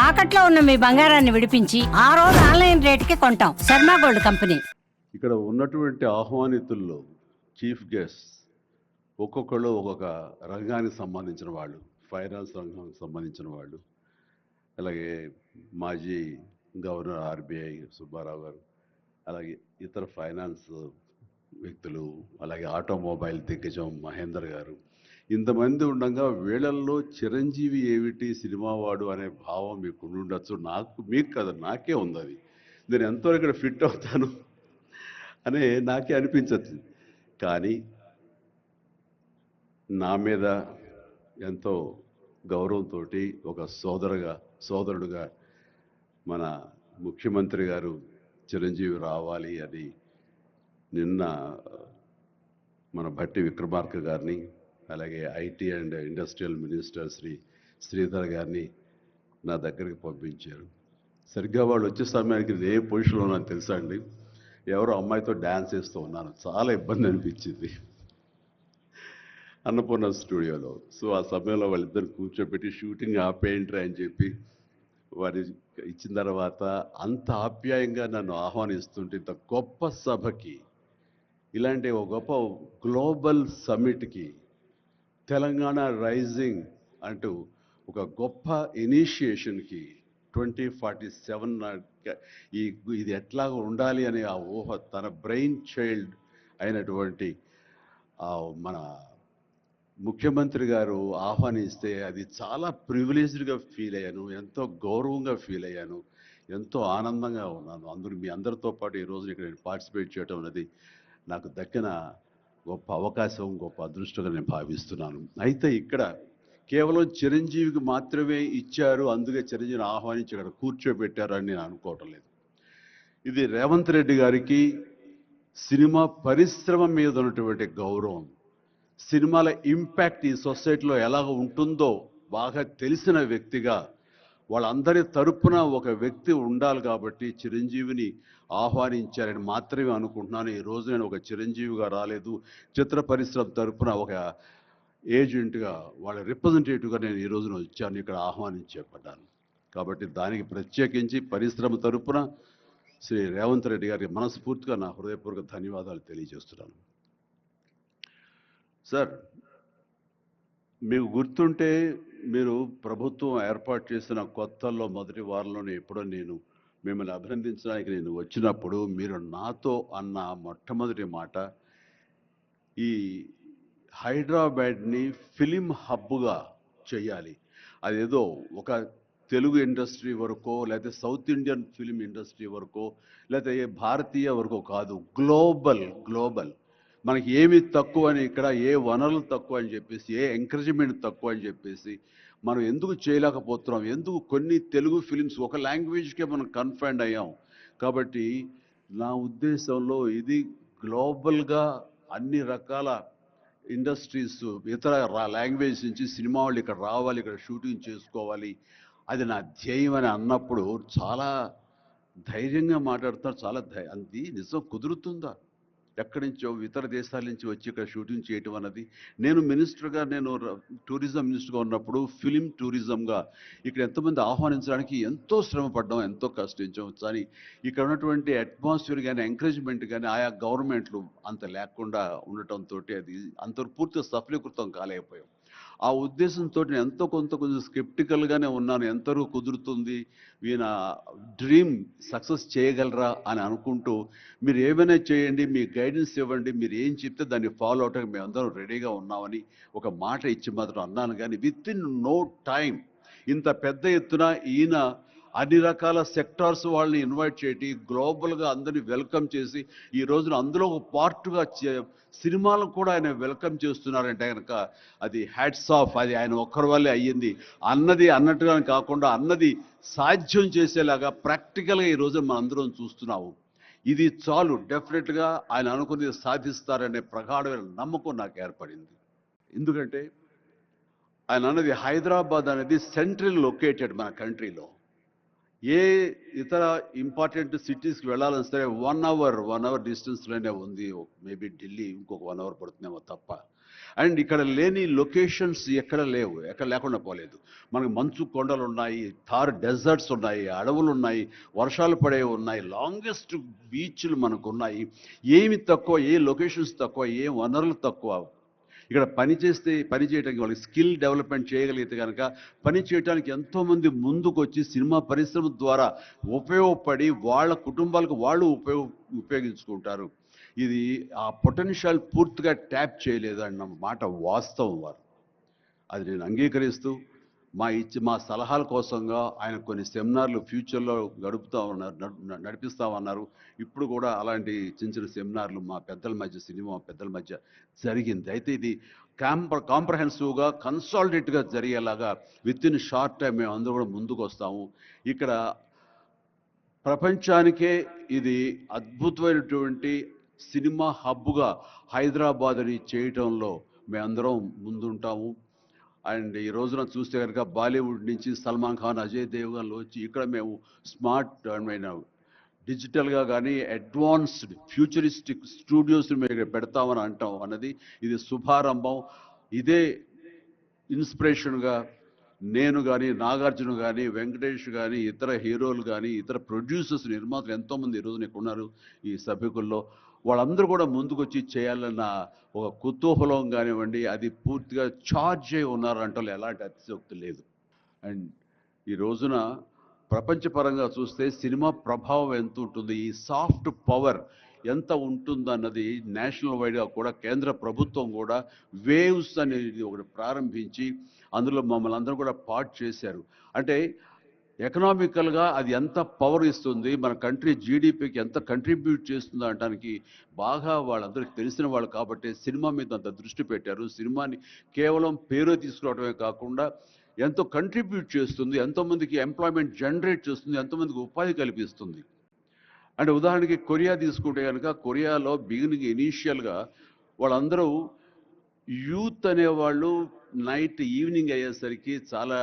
తాకట్లో ఉన్న మీ బంగారాన్ని విడిపించి ఆ రోజు ఆన్లైన్ రేటుకి కొంటాం. Sharma gold company. ఇక్కడ ఉన్నటువంటి ఆహ్వానితుల్లో చీఫ్ గెస్ట్ ఒక్కొక్కళ్ళు ఒక్కొక్క రంగానికి సంబంధించిన వాళ్ళు, ఫైనాన్స్ రంగానికి సంబంధించిన వాళ్ళు, అలాగే మాజీ గవర్నర్ ఆర్బీఐ సుబ్బారావు గారు, అలాగే ఇతర ఫైనాన్స్ వ్యక్తులు, అలాగే ఆటోమొబైల్ దిగ్గజం మహేందర్ గారు, ఇంతమంది ఉండగా వీళ్ళల్లో చిరంజీవి ఏమిటి సినిమా వాడు అనే భావం మీకు ఉండొచ్చు. మీకు కదా, నాకే ఉంది అది. నేను ఎంతవరకు ఇక్కడ ఫిట్ అవుతాను అని నాకే అనిపించచ్చు. కానీ నా మీద ఎంతో గౌరవంతో ఒక సోదరుడుగా మన ముఖ్యమంత్రి గారు చిరంజీవి రావాలి అని నిన్న మన భట్టి విక్రమార్క గారిని, అలాగే IT and industrial minister Sridhar గారిని నా దగ్గరికి పంపించారు. సరిగ్గా వాళ్ళు వచ్చే సమయానికి నేను ఏ పొజిషన్లో ఉన్నాను తెలుసా అండి? ఎవరో అమ్మాయితో డ్యాన్స్ చేస్తూ ఉన్నాను. చాలా ఇబ్బంది అనిపించింది అన్నపూర్ణ స్టూడియోలో. సో ఆ సమయంలో వాళ్ళిద్దరు కూర్చోబెట్టి షూటింగ్ ఆపేయంట్రా అని చెప్పి వారి ఇచ్చిన తర్వాత అంత ఆప్యాయంగా నన్ను ఆహ్వానిస్తుంటే, ఇంత గొప్ప సభకి, ఇలాంటి ఒక గొప్ప గ్లోబల్ సమ్మిట్కి, తెలంగాణ రైజింగ్ అంటూ ఒక గొప్ప ఇనిషియేషన్కి 2047 ఇది ఎట్లా ఉండాలి అనే ఆ ఊహ తన బ్రెయిన్ చైల్డ్ అయినటువంటి మన ముఖ్యమంత్రి గారు ఆహ్వానిస్తే అది చాలా ప్రివిలేజ్డ్గా ఫీల్ అయ్యాను, ఎంతో గౌరవంగా ఫీల్ అయ్యాను, ఎంతో ఆనందంగా ఉన్నాను. మీ అందరితో పాటు ఈరోజు ఇక్కడ నేను పార్టిసిపేట్ చేయడం అనేది నాకు దక్కిన గొప్ప అవకాశం, గొప్ప అదృష్టంగా నేను భావిస్తున్నాను. అయితే ఇక్కడ కేవలం చిరంజీవికి మాత్రమే ఇచ్చారు, అందుకే చిరంజీవిని ఆహ్వానించి ఇక్కడ కూర్చోబెట్టారు అని నేను అనుకోవటం లేదు. ఇది రేవంత్ రెడ్డి గారికి సినిమా పరిశ్రమ మీద ఉన్నటువంటి గౌరవం, సినిమాల ఇంపాక్ట్ ఈ సొసైటీలో ఎలాగ ఉంటుందో బాగా తెలిసిన వ్యక్తిగా వాళ్ళందరి తరపున ఒక వ్యక్తి ఉండాలి కాబట్టి చిరంజీవిని ఆహ్వానించారని మాత్రమే అనుకుంటున్నాను. ఈరోజు నేను ఒక చిరంజీవిగా రాలేదు, చిత్ర పరిశ్రమ తరపున ఒక ఏజెంట్గా, వాళ్ళ రిప్రజెంటేటివ్గా నేను ఈ రోజున వచ్చాను, ఇక్కడ ఆహ్వానించబడ్డాను. కాబట్టి దానికి ప్రత్యేకించి పరిశ్రమ తరపున శ్రీ రేవంత్ రెడ్డి గారికి మనస్ఫూర్తిగా నా హృదయపూర్వక ధన్యవాదాలు తెలియజేస్తున్నాను. సార్, మీకు గుర్తుంటే మీరు ప్రభుత్వం ఏర్పాటు చేసిన కొత్తల్లో మొదటి వారంలోనే ఎప్పుడో నేను మిమ్మల్ని అభినందించడానికి నేను వచ్చినప్పుడు మీరు నాతో అన్న మొట్టమొదటి మాట, ఈ హైదరాబాద్ని ఫిలిం హబ్గా చేయాలి. అదేదో ఒక తెలుగు ఇండస్ట్రీ వరకో, లేకపోతే సౌత్ ఇండియన్ ఫిలిం ఇండస్ట్రీ వరకో, లేకపోతే భారతీయ వరకో కాదు, గ్లోబల్. మనకి ఏమి తక్కువ అని, ఇక్కడ ఏ వనరులు తక్కువ అని చెప్పేసి, ఏ ఎంకరేజ్మెంట్ తక్కువ అని చెప్పేసి మనం ఎందుకు చేయలేకపోతున్నాం? ఎందుకు కొన్ని తెలుగు ఫిలిమ్స్ ఒక లాంగ్వేజ్కే మనం కన్ఫైన్డ్ అయ్యాం? కాబట్టి నా ఉద్దేశంలో ఇది గ్లోబల్గా అన్ని రకాల ఇండస్ట్రీస్, ఇతర లాంగ్వేజ్ నుంచి సినిమా వాళ్ళు ఇక్కడ రావాలి, ఇక్కడ షూటింగ్ చేసుకోవాలి, అది నా ధ్యేయం అని అన్నప్పుడు చాలా ధైర్యంగా మాట్లాడుతున్నారు. అది నిజం కుదురుతుందా? ఎక్కడి నుంచో ఇతర దేశాల నుంచి వచ్చి ఇక్కడ షూటింగ్ చేయటం అన్నది, నేను టూరిజం మినిస్టర్గా ఉన్నప్పుడు ఫిలిం టూరిజంగా ఇక్కడ ఎంతమంది ఆహ్వానించడానికి ఎంతో శ్రమ పడ్డాం, ఎంతో కష్టించాం. కానీ ఇక్కడ ఉన్నటువంటి అట్మాస్ఫియర్ కానీ ఎంకరేజ్మెంట్ కానీ ఆయా గవర్నమెంట్లు అంత లేకుండా ఉండటంతో అది అంత పూర్తిగా సఫలీకృతం కాలేకపోయాం. ఆ ఉద్దేశంతో నేను ఎంతో కొంచెం స్కెప్టికల్గానే ఉన్నాను. ఎంతవరకు కుదురుతుంది, ఈయన డ్రీమ్ సక్సెస్ చేయగలరా అని అనుకుంటూ, మీరు ఏమైనా చేయండి, మీ గైడెన్స్ ఇవ్వండి, మీరు ఏం చెప్తే దాన్ని ఫాలో అవడానికి మేమందరం రెడీగా ఉన్నామని ఒక మాట ఇచ్చి మాత్రం అన్నాను. కానీ విత్ ఇన్ నో టైం ఇంత పెద్ద ఎత్తున ఈయన అన్ని రకాల సెక్టార్స్ వాళ్ళని ఇన్వైట్ చేయటి, గ్లోబల్గా అందరినీ వెల్కమ్ చేసి ఈ రోజున అందులో ఒక పార్ట్గా సినిమాలకు కూడా ఆయన వెల్కమ్ చేస్తున్నారంటే కనుక అది హ్యాట్స్ ఆఫ్. అది ఆయన ఒక్కరి వల్లే అయ్యింది అన్నట్టుగా కాకుండా అన్నది సాధ్యం చేసేలాగా ప్రాక్టికల్గా ఈ రోజు మనం అందరం చూస్తున్నాము. ఇది చాలు, డెఫినెట్గా ఆయన అనుకున్నది సాధిస్తారనే ప్రగాఢమైన నమ్మకం నాకు ఏర్పడింది. ఎందుకంటే ఆయన అన్నది హైదరాబాద్ అనేది సెంట్రల్ లొకేటెడ్ మన కంట్రీలో. ఏ ఇతర ఇంపార్టెంట్ సిటీస్కి వెళ్ళాలని సరే 1 అవర్ డిస్టెన్స్లోనే ఉంది. మేబీ ఢిల్లీ ఇంకొక 1 అవర్ పడుతుందేమో తప్ప. అండ్ ఇక్కడ లేని లొకేషన్స్ ఎక్కడ లేవు, ఎక్కడ లేకుండా పోలేదు. మనకు మంచు కొండలు ఉన్నాయి, థార్ డెజర్ట్స్ ఉన్నాయి, అడవులు ఉన్నాయి, వర్షాలు పడే ఉన్నాయి, లాంగెస్ట్ బీచ్లు మనకు ఉన్నాయి. ఏమి తక్కువ, ఏ లొకేషన్స్ తక్కువ, ఏ వనరులు తక్కువ. ఇక్కడ పని చేయడానికి వాళ్ళకి స్కిల్ డెవలప్మెంట్ చేయగలిగితే కనుక పని చేయడానికి ఎంతోమంది ముందుకు వచ్చి సినిమా పరిశ్రమ ద్వారా ఉపయోగపడి వాళ్ళ కుటుంబాలకు వాళ్ళు ఉపయోగించుకుంటారు. ఇది ఆ పొటెన్షియల్ పూర్తిగా ట్యాప్ చేయలేదు అన్న మాట వాస్తవం. వారు అది నేను అంగీకరిస్తూ మా సలహాల కోసంగా ఆయన కొన్ని సెమినార్లు ఫ్యూచర్లో నడిపిస్తామన్నారు. ఇప్పుడు కూడా అలాంటి చిన్న చిన్న సెమినార్లు మా పెద్దల మధ్య, సినిమా పెద్దల మధ్య జరిగింది. అయితే ఇది కాంప్రహెన్సివ్గా, కన్సాలిడేట్గా జరిగేలాగా విత్ ఇన్ షార్ట్ టైం మేము అందరూ కూడా ముందుకు వస్తాము. ఇక్కడ ప్రపంచానికే ఇది అద్భుతమైనటువంటి సినిమా హబ్గా హైదరాబాద్ని చేయటంలో మేమందరం ముందుంటాము. అండ్ ఈ రోజున చూస్తే కనుక బాలీవుడ్ నుంచి సల్మాన్ ఖాన్, అజయ్ దేవ్గన్లు వచ్చి ఇక్కడ మేము స్మార్ట్ డిజిటల్గా కానీ అడ్వాన్స్డ్ ఫ్యూచరిస్టిక్ స్టూడియోస్ని మేము పెడతామని అంటాం అన్నది ఇది శుభారంభం. ఇదే ఇన్స్పిరేషన్గా నేను కానీ, నాగార్జున కానీ, వెంకటేష్ కానీ, ఇతర హీరోలు కానీ, ఇతర ప్రొడ్యూసర్స్, నిర్మాతలు ఎంతోమంది ఈరోజు ఇక్కడ ఉన్నారు ఈ సభ్యుకుల్లో. వాళ్ళందరూ కూడా ముందుకు వచ్చి చేయాలన్న ఒక కుతూహలం కానివ్వండి, అది పూర్తిగా ఛార్జ్ అయి ఉన్నారంటే ఎలాంటి అతిశయోక్తి లేదు. అండ్ ఈ రోజున ప్రపంచపరంగా చూస్తే సినిమా ప్రభావం ఎంత ఉంటుంది, ఈ సాఫ్ట్ పవర్ ఎంత ఉంటుందన్నది నేషనల్ వైడ్గా కూడా కేంద్ర ప్రభుత్వం కూడా వేవ్స్ అనేది ఒకటి ప్రారంభించి అందులో మమ్మల్ని అందరూ కూడా పార్ట్ చేశారు. అంటే ఎకనామికల్గా అది ఎంత పవర్ ఇస్తుంది, మన కంట్రీ జీడిపికి ఎంత కంట్రిబ్యూట్ చేస్తుందో అనడానికి బాగా వాళ్ళందరికీ తెలిసిన వాళ్ళు కాబట్టి సినిమా మీద అంత దృష్టి పెట్టారు. సినిమాని కేవలం పేరు తీసుకురావడమే కాకుండా ఎంతో కంట్రిబ్యూట్ చేస్తుంది, ఎంతోమందికి ఎంప్లాయ్మెంట్ జనరేట్ చేస్తుంది, ఎంతోమందికి ఉపాధి కల్పిస్తుంది. అంటే ఉదాహరణకి కొరియా తీసుకుంటే కనుక కొరియాలో బిగినింగ్ ఇనీషియల్గా వాళ్ళందరూ యూత్ అనేవాళ్ళు నైట్ ఈవినింగ్ అయ్యేసరికి చాలా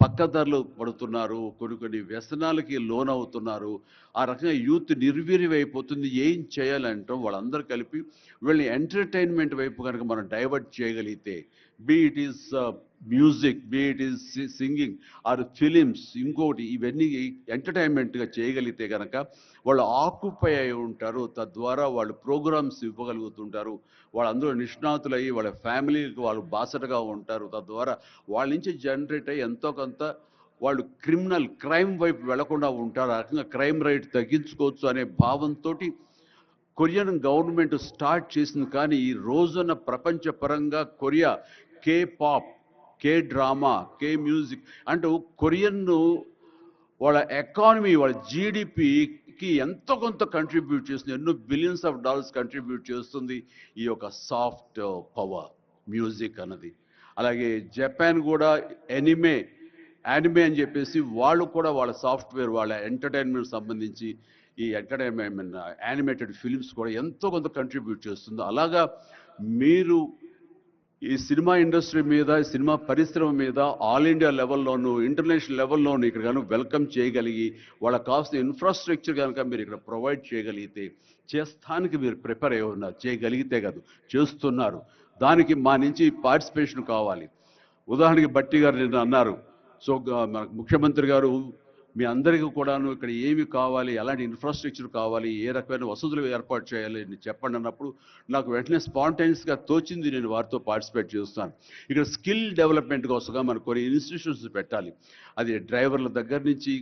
పక్కదారులు పడుతున్నారు, కొన్ని వ్యసనాలకి లోనవుతున్నారు. ఆ రకంగా యూత్ నిర్వీర్యమైపోతుంది. ఏం చేయాలంటాం వాళ్ళందరూ కలిపి వీళ్ళని ఎంటర్టైన్మెంట్ వైపు కనుక మనం డైవర్ట్ చేయగలిగితే, be it is music, be it is singing or films, ఇంకోటి ఇవన్నీ ఎంటర్టైన్మెంట్గా చేయగలిగితే కనుక వాళ్ళు ఆక్యుపై అయి ఉంటారు. తద్వారా వాళ్ళు ప్రోగ్రామ్స్ ఇవ్వగలుగుతుంటారు. వాళ్ళందరూ నిష్ణాతులయ్యి వాళ్ళ ఫ్యామిలీకి వాళ్ళు బాసటగా ఉంటారు. తద్వారా వాళ్ళ నుంచి జనరేట్ అయ్యి ఎంతో కొంత వాళ్ళు క్రైమ్ వైపు వెళ్లకుండా ఉంటారు. ఆ రకంగా క్రైమ్ రేట్ తగ్గించుకోవచ్చు అనే భావంతో కొరియన్ గవర్నమెంట్ స్టార్ట్ చేసింది. కానీ ఈ రోజున ప్రపంచపరంగా Korea K pop, K drama, K music అంటూ కొరియన్ వాళ్ళ ఎకానమీ, వాళ్ళ జీడిపికి ఎంతో కొంత కంట్రిబ్యూట్ చేస్తుంది. ఎన్నో బిలియన్స్ ఆఫ్ డాలర్స్ కంట్రిబ్యూట్ చేస్తుంది ఈ యొక్క సాఫ్ట్ పవర్ మ్యూజిక్ అన్నది. అలాగే జపాన్ కూడా యానిమే అని చెప్పేసి వాళ్ళు కూడా వాళ్ళ సాఫ్ట్వేర్, వాళ్ళ ఎంటర్టైన్మెంట్ సంబంధించి ఈ ఎంటర్టైన్మెంట్ యానిమేటెడ్ ఫిలిమ్స్ కూడా ఎంతో కొంత కంట్రిబ్యూట్ చేస్తుంది. అలాగా మీరు ఈ సినిమా ఇండస్ట్రీ మీద, సినిమా పరిశ్రమ మీద ఆల్ ఇండియా లెవెల్లోనూ, ఇంటర్నేషనల్ లెవెల్లోనూ ఇక్కడ కనుక వెల్కమ్ చేయగలిగి వాళ్ళకి కావాల్సిన ఇన్ఫ్రాస్ట్రక్చర్ కనుక మీరు ఇక్కడ ప్రొవైడ్ చేయగలిగితే, చేస్తానికి మీరు ప్రిపేర్ అయి ఉన్నారు, చేయగలిగితే కాదు చేస్తున్నారు. దానికి మా నుంచి పార్టిసిపేషన్ కావాలి. ఉదాహరణకి బట్టి గారు నిన్న అన్నారు, సో మనకు ముఖ్యమంత్రి గారు మీ అందరికీ కూడాను ఇక్కడ ఏమి కావాలి, ఎలాంటి ఇన్ఫ్రాస్ట్రక్చర్ కావాలి, ఏ రకమైన వసతులు ఏర్పాటు చేయాలి అని చెప్పండి అన్నప్పుడు నాకు వెంటనే స్పాంటైనియస్గా తోచింది, నేను వారితో పార్టిసిపేట్ చేస్తాను. ఇక్కడ స్కిల్ డెవలప్మెంట్ కోసంగా మనకు కొన్ని ఇన్స్టిట్యూషన్స్ పెట్టాలి. అది డ్రైవర్ల దగ్గర నుంచి,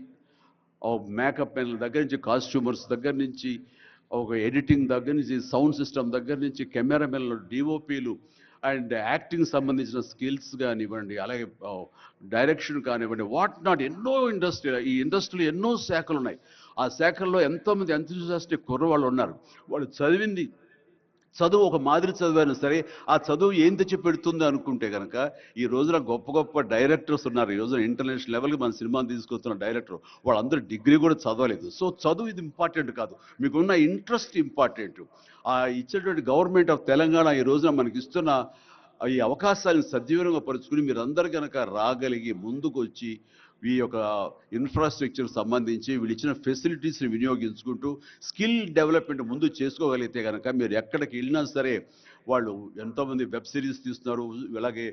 మేకప్ మెన్ల దగ్గర నుంచి, కాస్ట్యూమర్స్ దగ్గర నుంచి, ఒక ఎడిటింగ్ దగ్గర నుంచి, సౌండ్ సిస్టమ్ దగ్గర నుంచి, కెమెరామెన్లు, డిఓపీలు అండ్ యాక్టింగ్ సంబంధించిన స్కిల్స్ కానివ్వండి, అలాగే డైరెక్షన్ కానివ్వండి, వాట్ నాట్ ఎన్నో ఈ ఇండస్ట్రీలో ఎన్నో శాఖలు ఉన్నాయి. ఆ శాఖల్లో ఎంతోమంది ఎంతూజియాస్టిక్ కుర్రవాళ్ళు ఉన్నారు. వాళ్ళు చదువు ఒక మాదిరి చదివాను సరే, ఆ చదువు ఏం తెచ్చి పెడుతుంది అనుకుంటే కనుక ఈ రోజున గొప్ప గొప్ప డైరెక్టర్స్ ఉన్నారు. ఈ రోజున ఇంటర్నేషనల్ లెవెల్కి మన సినిమాని తీసుకొస్తున్న డైరెక్టర్ వాళ్ళందరూ డిగ్రీ కూడా చదవలేదు. సో చదువు ఇది ఇంపార్టెంట్ కాదు, మీకున్న ఇంట్రెస్ట్ ఇంపార్టెంట్. ఆ ఇచ్చేటువంటి గవర్నమెంట్ ఆఫ్ తెలంగాణ ఈ రోజున మనకి ఇస్తున్న ఈ అవకాశాలను సద్వినియోగం పరుచుకుని మీరందరూ కనుక రాగలిగి ముందుకు వచ్చి ఈ యొక్క ఇన్ఫ్రాస్ట్రక్చర్ సంబంధించి వీళ్ళు ఇచ్చిన ఫెసిలిటీస్ని వినియోగించుకుంటూ స్కిల్ డెవలప్మెంట్ ముందు చేసుకోగలిగితే కనుక మీరు ఎక్కడికి వెళ్ళినా సరే వాళ్ళు ఎంతోమంది వెబ్ సిరీస్ తీస్తున్నారు, అలాగే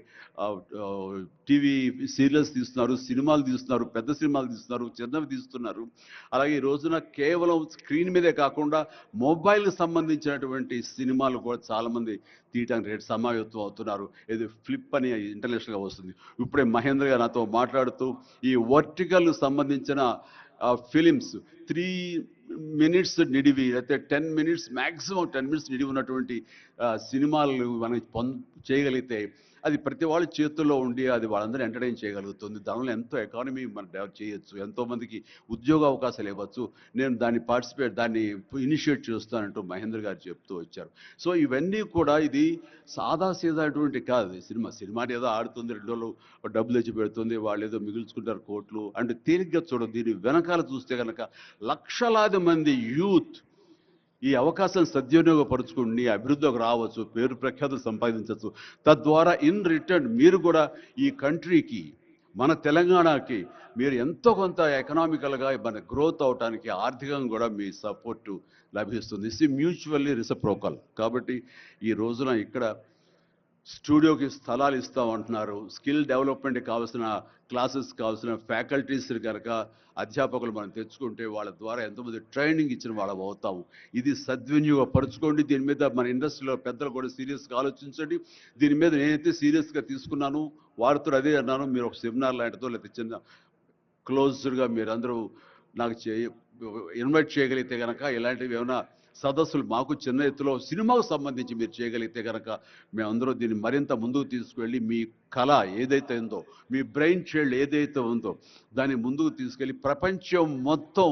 టీవీ సీరియల్స్ తీస్తున్నారు, సినిమాలు తీస్తున్నారు, పెద్ద సినిమాలు తీస్తున్నారు, చిన్నవి తీస్తున్నారు. అలాగే ఈ రోజున కేవలం స్క్రీన్ మీదే కాకుండా మొబైల్కి సంబంధించినటువంటి సినిమాలు కూడా చాలామంది తీయటానికి రేటు సమాయత్తం అవుతున్నారు. ఇది ఫ్లిప్ అని ఇంటర్నేషనల్గా వస్తుంది. ఇప్పుడే మహేంద్ర గారు నాతో మాట్లాడుతూ ఈ వర్టికల్ సంబంధించిన ఫిలిమ్స్ 3 minutes నిడివి అయితే 10 minutes మ్యాక్సిమం 10 minutes నిడివి ఉన్నటువంటి సినిమాలు మనం చేయగలిగితే అది ప్రతి వాళ్ళ చేతుల్లో ఉండి అది వాళ్ళందరూ ఎంటర్టైన్ చేయగలుగుతుంది. దానివల్ల ఎంతో ఎకానమీ మనం డెవలప్ చేయొచ్చు, ఎంతోమందికి ఉద్యోగ అవకాశాలు ఇవ్వచ్చు. నేను దాన్ని ఇనిషియేట్ చేస్తానంటూ మహేంద్ర గారు చెప్తూ వచ్చారు. సో ఇవన్నీ కూడా ఇది సాదాసీదాటువంటి కాదు. సినిమా ఏదో ఆడుతుంది, 2 రోజులు డబ్బులు తెచ్చి పెడుతుంది, వాళ్ళు ఏదో మిగుల్చుకుంటారు కోట్లు అంటే తేలిగ్గా చూడదు. దీని వెనకాల చూస్తే కనుక లక్షలాది మంది యూత్ ఈ అవకాశాన్ని సద్వినియోగపరుచుకుని అభివృద్ధిలోకి రావచ్చు, పేరు ప్రఖ్యాతులు సంపాదించవచ్చు. తద్వారా ఇన్ రిటర్న్ మీరు కూడా ఈ కంట్రీకి, మన తెలంగాణకి మీరు ఎంతో కొంత ఎకనామికల్గా మన గ్రోత్ అవడానికి ఆర్థికంగా కూడా మీ సపోర్టు లభిస్తుంది. ఇది మ్యూచువల్లీ రిసిప్రోకల్. కాబట్టి ఈ రోజున ఇక్కడ స్టూడియోకి స్థలాలు ఇస్తామంటున్నారు. స్కిల్ డెవలప్మెంట్కి కావాల్సిన క్లాసెస్ కావాల్సిన ఫ్యాకల్టీస్ కనుక అధ్యాపకులు మనం తెచ్చుకుంటే వాళ్ళ ద్వారా ఎంతోమంది ట్రైనింగ్ ఇచ్చిన వాళ్ళం అవుతాము. ఇది సద్వినియోగపరచుకోండి. దీని మీద మన ఇండస్ట్రీలో పెద్దలు కూడా సీరియస్గా ఆలోచించండి. దీని మీద నేనైతే సీరియస్గా తీసుకున్నాను, వారితో అదే అన్నాను. మీరు ఒక సెమినార్ లాంటిదో లేకపోతే చిన్న క్లోజ్డ్గా మీరందరూ నాకు ఇన్వైట్ చేయగలిగితే కనుక ఇలాంటివి ఏమైనా సదస్సులు మాకు చిన్న ఎత్తులో సినిమాకు సంబంధించి మీరు చేయగలిగితే కనుక మేమందరూ దీన్ని మరింత ముందుకు తీసుకువెళ్ళి మీ కళ ఏదైతే ఉందో, మీ బ్రెయిన్ చైల్డ్ ఏదైతే ఉందో దాన్ని ముందుకు తీసుకెళ్ళి ప్రపంచం మొత్తం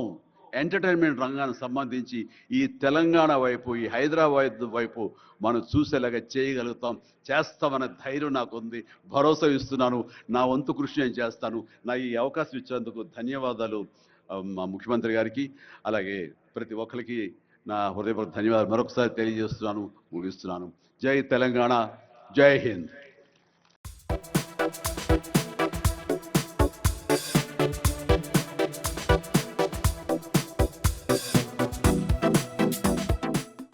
ఎంటర్టైన్మెంట్ రంగానికి సంబంధించి ఈ తెలంగాణ వైపు, ఈ హైదరాబాద్ వైపు మనం చూసేలాగా చేయగలుగుతాం, చేస్తామన్న ధైర్యం నాకు ఉంది. భరోసా ఇస్తున్నాను. నా వంతు కృషి నేను చేస్తాను. నా ఈ అవకాశం ఇచ్చినందుకు ధన్యవాదాలు మా ముఖ్యమంత్రి గారికి, అలాగే ప్రతి ఒక్కరికి నా హృదయపూర్వక ధన్యవాదాలు మరొకసారి తెలియజేస్తున్నాను, ముగిస్తున్నాను. జై తెలంగాణ, జై హింద్.